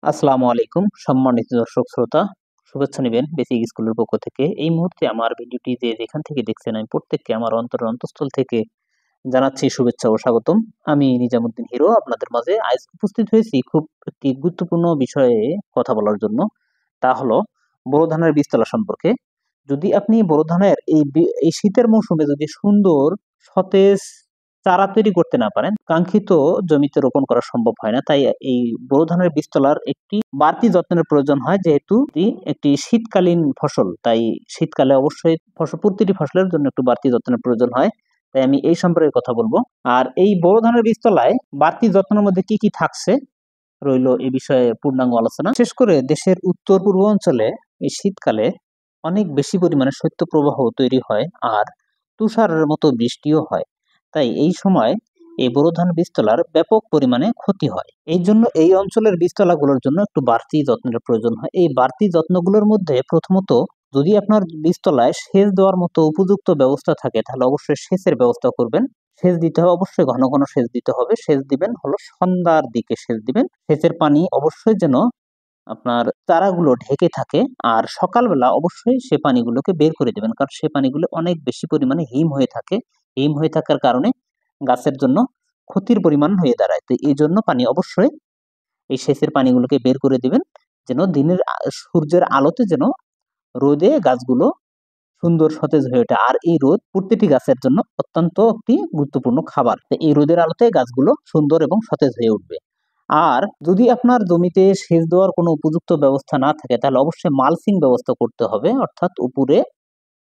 আসসালামু আলাইকুম সম্মানিত দর্শক শ্রোতা, শুভেচ্ছা নিবেন বেসিক স্কুলের পক্ষ থেকে। এই মুহূর্তে আমার ভিডিওটি যেখান থেকে দেখছেন আমি প্রত্যেককে আমার অন্তরের অন্তঃস্থল থেকে জানাচ্ছি শুভেচ্ছা ও স্বাগতম। আমি নিজামুদ্দিন হিরো আপনাদের মাঝে আজ উপস্থিত হয়েছি খুব একটি গুরুত্বপূর্ণ বিষয়ে কথা বলার জন্য। তা হলো বোরো ধানের বীজতলা সম্পর্কে। যদি আপনি বোরো ধানের এই শীতের মৌসুমে যদি সুন্দর সতেজ চারা তৈরি করতে না পারেন, কাঙ্ক্ষিত জমিতে রোপণ করা সম্ভব হয় না। তাই এই বোরো ধানের বীজতলার একটি বাড়তি যত্নের প্রয়োজন হয়, যেহেতু এটি একটি শীতকালীন ফসল। তাই শীতকালে অবশ্যই প্রতিটি ফসলের জন্য একটু বাড়তি যত্নের প্রয়োজন হয়। তাই আমি এই সম্পর্কে কথা বলবো। আর এই বোরো ধানের বীজতলায় বাড়তি যত্নের মধ্যে কি কি থাকছে রইল এই বিষয়ে পূর্ণাঙ্গ আলোচনা। বিশেষ করে দেশের উত্তর পূর্ব অঞ্চলে এই শীতকালে অনেক বেশি পরিমাণে শৈত্যপ্রবাহ তৈরি হয় আর তুষারের মতো বৃষ্টিও হয়। তাই এই সময় এই বোরো ধান বীজতলার ব্যাপক পরিমাণে ক্ষতি হয়। এই জন্য এই অঞ্চলের বীজতলাগুলোর জন্য একটু বাড়তি যত্নের প্রয়োজন হয়। এই বাড়তি যত্নগুলোর মধ্যে প্রথমত, যদি আপনার বীজতলায় সেচ দেওয়ার মতো উপযুক্ত ব্যবস্থা থাকে তাহলে অবশ্যই সেচের ব্যবস্থা করবেন। সেচ দিতে হবে, অবশ্যই ঘন ঘন সেচ দিতে হবে। সেচ দিবেন হলো সন্ধ্যার দিকে সেচ দিবেন। সেচের পানি অবশ্যই যেন আপনার চারাগুলো ঢেকে থাকে। আর সকালবেলা অবশ্যই সে পানিগুলোকে বের করে দেবেন, কারণ সে পানিগুলো অনেক বেশি পরিমাণে হিম হয়ে থাকে। হিম হয়ে থাকার কারণে গাছের জন্য ক্ষতির পরিমাণ হয়ে দাঁড়ায়। তো এই জন্য পানি অবশ্যই এই সেচের পানিগুলোকে বের করে দিবেন, যেন দিনের সূর্যের আলোতে যেন রোদে গাছগুলো সুন্দর সতেজ হয়ে ওঠে। আর এই রোদ প্রতিটি গাছের জন্য অত্যন্ত একটি গুরুত্বপূর্ণ খাবার। তো এই রোদের আলোতে গাছগুলো সুন্দর এবং সতেজ হয়ে উঠবে। আর যদি আপনার জমিতে সেচ দেওয়ার কোনো উপযুক্ত ব্যবস্থা না থাকে তাহলে অবশ্যই মালচিং ব্যবস্থা করতে হবে, অর্থাৎ উপরে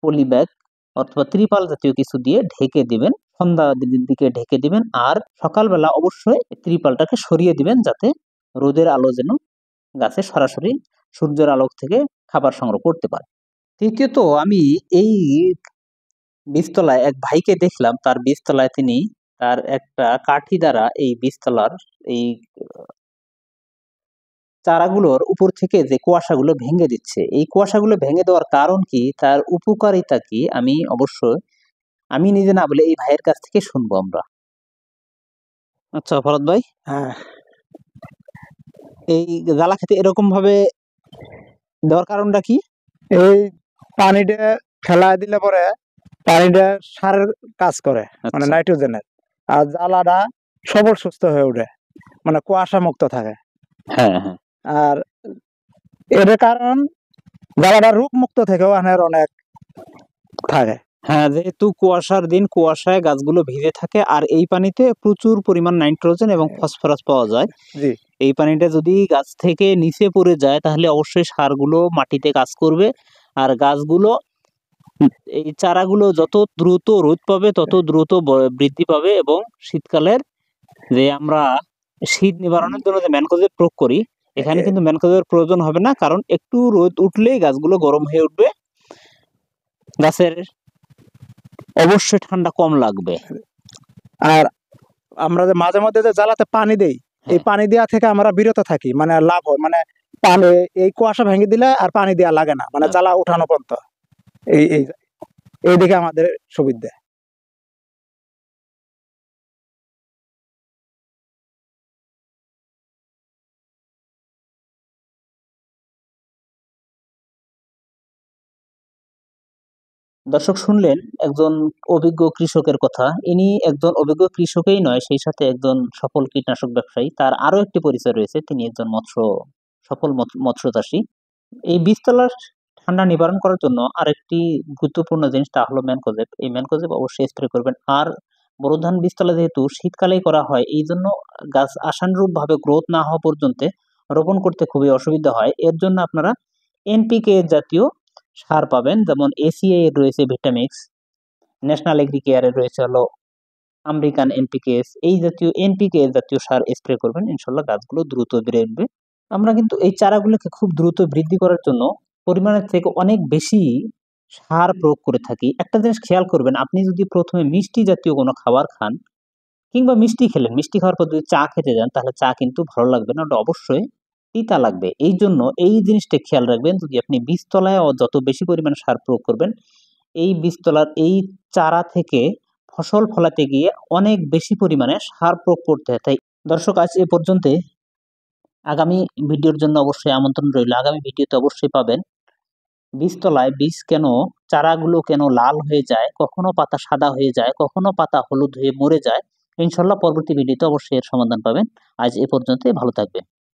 পলি ব্যাগ অথবা ত্রিপাল জাতীয় কিছু দিয়ে ঢেকে দিবেন। সন্ধ্যা দিকে ঢেকে দিবেন আর সকালবেলা অবশ্যই ত্রিপালটাকে সরিয়ে দিবেন, যাতে রোদের আলো যেন গাছে সরাসরি সূর্যের আলোক থেকে খাবার সংগ্রহ করতে পারে। তৃতীয়ত, আমি এই বীজতলায় এক ভাইকে দেখলাম, তার বীজতলায় তিনি তার একটা কাঠি দ্বারা এই বীজতলার এই চারাগুলোর উপর থেকে যে কুয়াশাগুলো ভেঙে দিচ্ছে। এই কুয়াশাগুলো ভেঙে দেওয়ার কারণ কি, তার উপকারিতা কি, আমি নিজে না বলে এই ভাইয়ের কাছ থেকে শুনবো আমরা। আচ্ছা ফরদ ভাই, হ্যাঁ, এই জ্বালা খেতে এরকম ভাবে দেওয়ার কারণটা কি? এই পানিটা ফেলায় দিলে পরে পানিটা সারের কাজ করে, মানে আচ্ছা, নাইট্রোজেনের। আর জ্বালাটা সবল সুস্থ হয়ে ওঠে, মানে কুয়াশা মুক্ত থাকে। হ্যাঁ হ্যাঁ আর এর কারণ জ্বালাটা রূপ মুক্ত থেকেও অনেক থাকে। হ্যাঁ, যেহেতু কুয়াশার দিন, কুয়াশায় গাছগুলো ভিজে থাকে আর এই পানিতে প্রচুর পরিমাণ নাইট্রোজেন এবং ফসফরাস পাওয়া যায়। জি, এই পানিটা যদি গাছ থেকে নিচে পড়ে যায় তাহলে অবশ্যই সারগুলো মাটিতে কাজ করবে আর গাছগুলো এই চারাগুলো যত দ্রুত রোদ পাবে তত দ্রুত বৃদ্ধি পাবে। এবং শীতকালের যে আমরা শীত নিবারণের জন্য যে ম্যানকোজেব প্রয়োগ করি, এখানে কিন্তু ম্যানকোজেবের প্রয়োজন হবে না, কারণ একটু রোদ উঠলেই গাছগুলো গরম হয়ে উঠবে। গাছের অবশ্যই ঠান্ডা কম লাগবে। আর আমরা যে মাঝে মধ্যে যে জ্বালাতে পানি দেই, এই হ্যাঁ, পানি দেওয়া থেকে আমরা বিরত থাকি, মানে লাভ হয়। মানে পানি, এই কুয়াশা ভেঙে দিলে আর পানি দেওয়া লাগে না, মানে জ্বালা উঠানো পর্যন্ত। এই এই এইদিকে আমাদের সুবিধা। দর্শক শুনলেন একজন অভিজ্ঞ কৃষকের কথা। ইনি একজন অভিজ্ঞ কৃষকই নয়, সেই সাথে একজন সফল কীটনাশক ব্যবসায়ী। তার আরো একটি পরিচয় রয়েছে, তিনি একজন সফল মৎস্য চাষী। এই বীজতলার ঠান্ডা নিবারণ করার জন্য আরেকটি গুরুত্বপূর্ণ জিনিস, তা হলো ম্যানকোজেব। এই ম্যানকোজেব অবশ্যই স্প্রে করবেন। আর বোরো ধান বীজতলা যেহেতু শীতকালেই করা হয়, এই জন্য গাছ আশানুরূপ ভাবে গ্রোথ না হওয়া পর্যন্ত রোপণ করতে খুবই অসুবিধা হয়। এর জন্য আপনারা এনপিকে জাতীয় সার পাবেন, যেমন এসিএ এর রয়েছে ভিটামিক্স, ন্যাশনাল এগ্রিকেয়ার এর রয়েছে হলো আমেরিকান এনপিকেএস। এই জাতীয় এনপিকে জাতীয় সার স্প্রে করবেন, ইনশাল্লাহ গাছগুলো দ্রুত বেড়ে উঠবে। আমরা কিন্তু এই চারাগুলোকে খুব দ্রুত বৃদ্ধি করার জন্য পরিমাণের থেকে অনেক বেশি সার প্রয়োগ করে থাকি। একটা জিনিস খেয়াল করবেন, আপনি যদি প্রথমে মিষ্টি জাতীয় কোনো খাবার খান কিংবা মিষ্টি খেলেন, মিষ্টি খাওয়ার পর যদি চা খেতে যান তাহলে চা কিন্তু ভালো লাগবে না, ওটা অবশ্যই তিতা লাগবে। এই জন্য এই জিনিসটা খেয়াল রাখবেন, যদি আপনি বীজতলায় যত বেশি পরিমাণে সার প্রয়োগ করবেন, এই বীজতলার এই চারা থেকে ফসল ফলাতে গিয়ে অনেক বেশি পরিমাণে সার প্রয়োগ করতে হয়। তাই দর্শক, আজ এ পর্যন্ত। আগামী ভিডিওর জন্য অবশ্যই আমন্ত্রণ রইল। আগামী ভিডিওতে অবশ্যই পাবেন বীজতলায় বীজ কেন, চারাগুলো কেন লাল হয়ে যায়, কখনো পাতা সাদা হয়ে যায়, কখনো পাতা হলুদ হয়ে মরে যায়। ইনশাল্লাহ পরবর্তী ভিডিওতে অবশ্যই এর সমাধান পাবেন। আজ এ পর্যন্তই, ভালো থাকবেন।